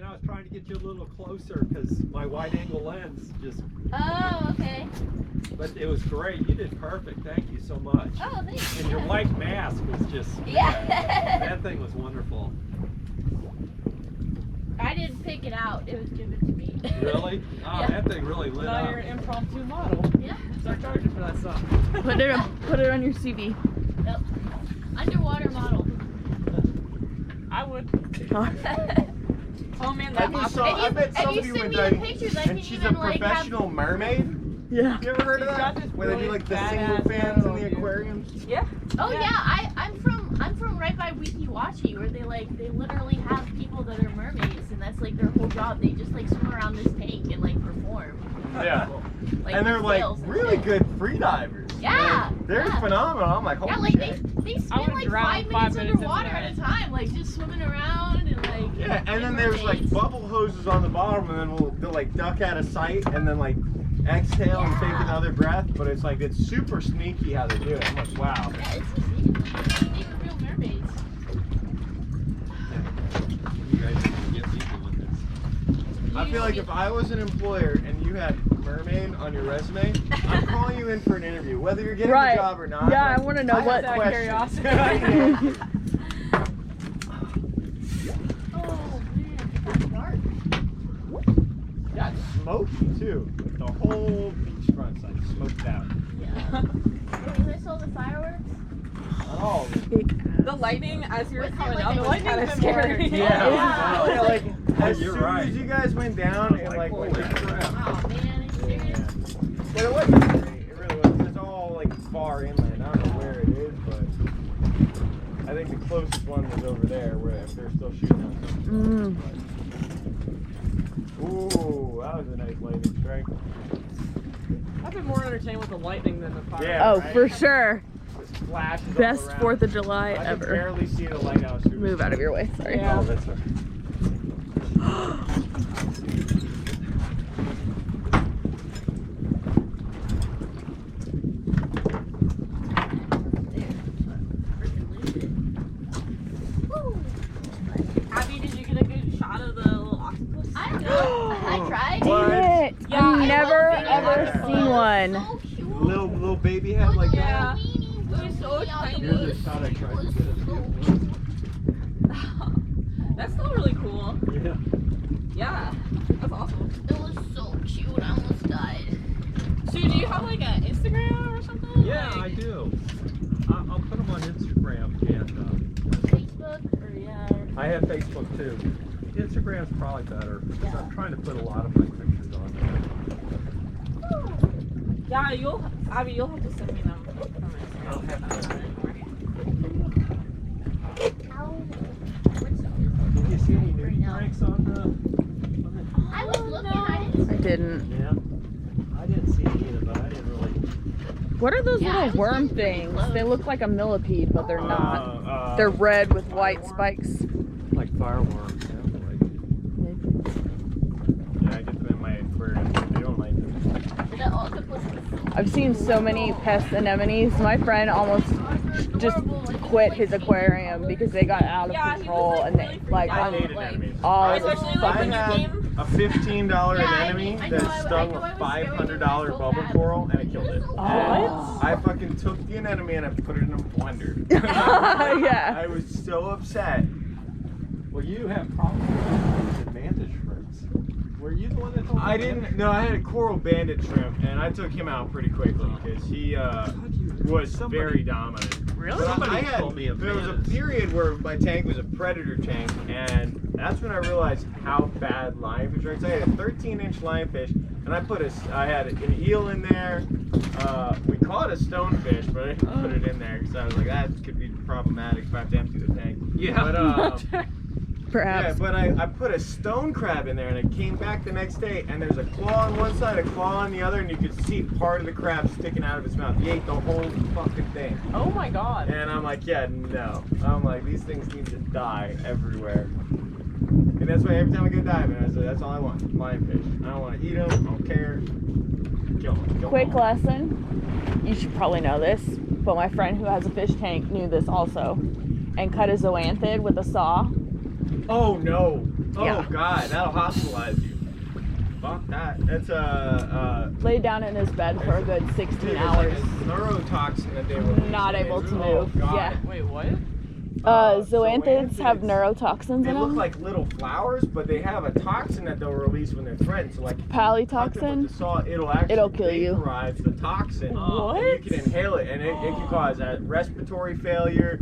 And I was trying to get you a little closer because my wide angle lens just. Oh, okay. But it was great. You did perfect. Thank you so much. Oh, thanks. And your white mask was just. Yeah. That thing was wonderful. I didn't pick it out. It was given to me. Really? Oh, Yeah. that thing really lit Now up. you're an impromptu model. Yeah. Start charging for that stuff. Put it on your CV. Yep. Underwater model. I would. Oh man, I that just saw, I bet If somebody you send went me the diving, pictures, I and can she's even a like have. professional mermaid. Yeah. You ever heard of She's got that? this Where they do really like the badass single fans in the photo, aquariums? Yeah. Oh Yeah. yeah, I'm from right by Wikiwachi, where they literally have people that are mermaids, and that's like their whole job. They just like swim around this tank and like perform. Yeah. Like, And they're with like sails and really shit. good free divers. Yeah, Like, they're yeah. phenomenal. I'm like, holy Yeah, like shit. they I spend would like drown 5 minutes 5 minutes into underwater that. at a time, like just swimming around and like. Yeah, and then in there's like mermaids. bubble hoses on the bottom, and then they'll like duck out of sight, and then like exhale and take Yeah. another breath. But it's like it's super sneaky how they do it. I'm like, wow. Yeah, it's just they were real mermaids. You guys didn't get me doing this. I feel like if I was an employer and you had mermaid on your resume, I'm calling you in for an interview, whether you're getting Right. the job or not. Yeah, Like, I want to know I what. have questions. Curiosity. Oh man, it's dark. Yeah, it's smoky too. The whole beachfront's like smoked out. Yeah. Wait, is this all the fireworks? Not all of it. The lightning as you were Was it coming like up a was lightning kind of been scary. more- Yeah, Yeah. like as you're soon right. as you guys went down, it like holy went crap. Oh man, are you serious? But it wasn't great. It really wasn't. It's all like far inland. I don't know where it is, but I think the closest one was over there where if they're still shooting on something. Ooh, that was a nice lightning strike. I've been more entertained with the lightning than the fire. Yeah. Oh, right? for sure. Just flashes all Best around. 4th of July I could ever. barely see the lighthouse. It was- Move out of your way. Sorry. Yeah. Oh, that's right. Abby, did you get a good shot of the little octopus? I don't know. I tried. What? Dang it. Yeah, I've I never love ever it. seen one. So cute. Little baby head like Yeah. that. It was so tiny. Here's a shot I tried to get of you. That's still really cool. Yeah. Yeah. That's awesome. It was so cute. I almost died. So do you have like an Instagram or something? Yeah, I Like, do. I'll put them on Instagram and Facebook or yeah. I have Facebook too. Instagram's probably better because I'm trying to put a lot of my pictures on there. yeah, Abby, you'll have to send me them. I'll have to. Did you see any new pranks on the? I was looking. I didn't. I didn't. Yeah. I didn't see it either, but I didn't really. What are those Yeah, I little was worm looking pretty things? close. They look like a millipede, but they're not. They're red with white spikes. Like fireworms. Yeah, I get them in my aquarium. They don't like them. The octopus. I've seen so many pest anemones. My friend almost just quit his aquarium because they got out of Yeah, he was, control like, and they really freaked like out. I Oh, hated like- enemies. all Especially like when you I came. a $15 Yeah, anemone I know that I stung was a scared $500 so bubble bad. coral and it killed it. What? I fucking took the anemone and I put it in a blender. Yeah. I was so upset. Well, you have problems with advantage shrimps. Were you the one that told me? I didn't. No, I had a coral banded shrimp and I took him out pretty quickly because he was very dominant. Really? But Somebody I had, told me of there was a mantis. period where my tank was a predator tank, and that's when I realized how bad lionfish are. So I had a 13-inch lionfish, and I had an eel in there. We caught a stonefish, but I didn't put it in there because I was like, that could be problematic if I have to empty the tank. Yeah. But, Perhaps. yeah, but I put a stone crab in there, and I came back the next day, and there's a claw on one side, a claw on the other, and you could see part of the crab sticking out of his mouth. He ate the whole fucking thing. Oh my god. And I'm like, yeah, no. I'm like, these things need to die everywhere. And that's why every time I go diving, I say, that's all I want, lionfish. I don't want to eat them, I don't care. Kill them. Quick lesson. You should probably know this, but my friend who has a fish tank knew this also, and cut a zoanthid with a saw. Oh, no. Oh Yeah. God, that'll hospitalize you. Fuck that. That's Lay down in his bed for a good 16 hours. neurotoxin that they release. Not able to Oh, move. God. Yeah. Wait, what? Zoanthids have zoanthids, neurotoxins They in look them. like little flowers, but they have a toxin that they'll release when they're threatened. So like, if you cut them with Palytoxin. the saw, it'll actually It'll kill you. vaporize the toxin. What? And you can inhale it, and it can cause respiratory failure.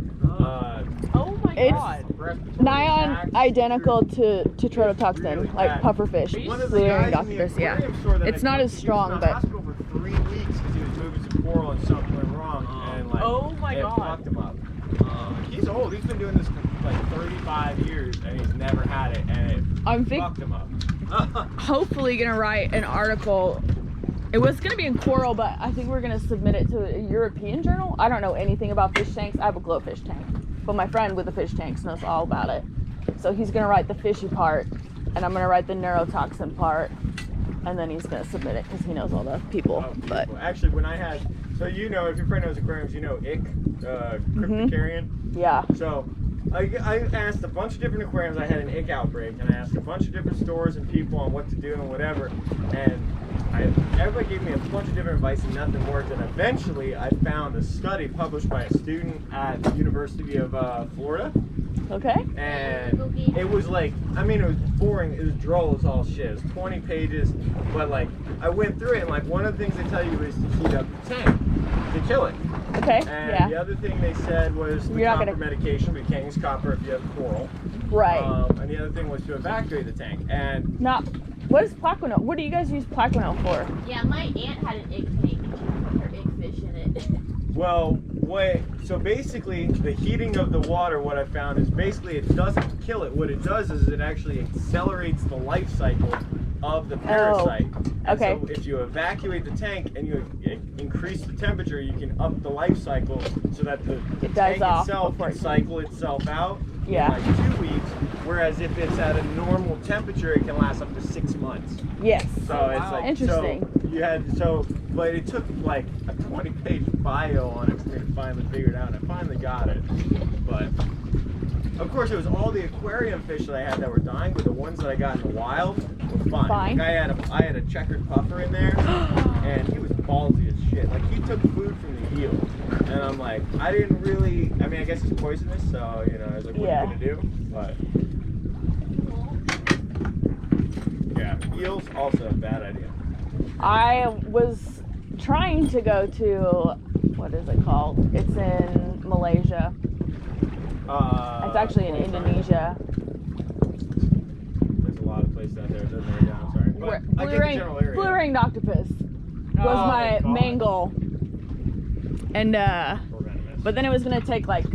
Oh my It's- god. Respiratory Nigh on attacks. identical to trototoxin, really like bad. pufferfish, One of the fluorine guys in the octopus. Yeah. aquarium store that It's I not took, as he strong, was in but- the hospital for 3 weeks because he was moving some coral and something went wrong, and like, Oh my it God. fucked him up. He's old. He's been doing this like 35 years, and he's never had it, and it I'm fucked him up. hopefully gonna write an article. It was gonna be in Coral, but I think we're gonna submit it to a European journal. I don't know anything about fish tanks. I have a glowfish tank, but my friend with the fish tanks knows all about it. So he's gonna write the fishy part, and I'm gonna write the neurotoxin part, and then he's gonna submit it because he knows all the people. Oh, But beautiful. Actually, when I had, so you know, if your friend knows aquariums, you know ick, cryptocarian. yeah, So I asked a bunch of different aquariums. I had an ick outbreak, and I asked a bunch of different stores and people on what to do and whatever. And everybody gave me a bunch of different advice, and nothing worked. And eventually, I found a study published by a student at the University of Florida. okay. And it was like, I mean, it was boring, it was droll as all shit. It was 20 pages, but like, I went through it, and like, one of the things they tell you is to heat up the tank to kill it. Okay, And yeah, the other thing they said was the You're not copper gonna- medication, but you can't use copper if you have coral. right. And the other thing was to evacuate the tank. And Not, what is plaquenil? What do you guys use plaquenil for? Yeah, my aunt had an ick tank and she put her ick fish in it. well, so basically, the heating of the water, what I found is basically it doesn't kill it. What it does is it actually accelerates the life cycle of the parasite. And okay. So if you evacuate the tank and you increase the temperature, you can up the life cycle so that the It dies tank off itself before can it- cycle itself out Yeah. in like 2 weeks. Whereas if it's at a normal temperature, it can last up to 6 months. Yes. So Oh, it's wow. like Interesting. So you had but it took like a 20-page bio on it for me to finally figure it out. And I finally got it, but of course it was all the aquarium fish that I had that were dying, but the ones that I got in the wild were fine. Fine. Like I had a checkered puffer in there, and he was ballsy as shit. Like he took food from the eel, and I'm like, I didn't really. I mean, I guess it's poisonous, so you know, I was like, what are you gonna do? But yeah, eels also a bad idea. I was trying to go to, what is it called? It's in Malaysia. It's actually in Indonesia. There's a lot of places out there. It doesn't write down. Sorry, but I get the general area. Blue ringed octopus was Oh, my God. main goal. And Or venomous. but then it was gonna take like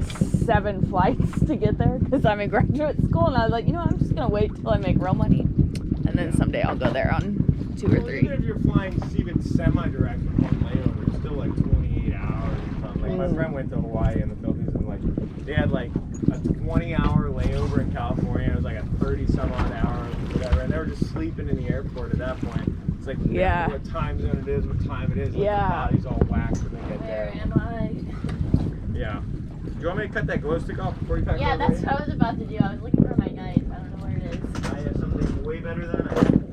7 flights to get there because I'm in graduate school, and I was like, you know, I'm just gonna wait till I make real money, and then someday I'll go there on 2 or Well, 3. even if you're flying even semi-direct from one layover, it's still like 28 hours or something. Like my friend went to Hawaii and the Philippines, and like they had like a 20-hour layover in California. It was like a 30-some-odd hour, whatever, and they were just sleeping in the airport at that point. It's like, Yeah. what time zone it is, what time it is. Like, Yeah. their body's all whacked when they get Where there. am I? Yeah. Do you want me to cut that glow stick off before you pack Yeah, it that's over? what I was about to do. I was looking for my knife. I don't know where it is. I have something way better than I have.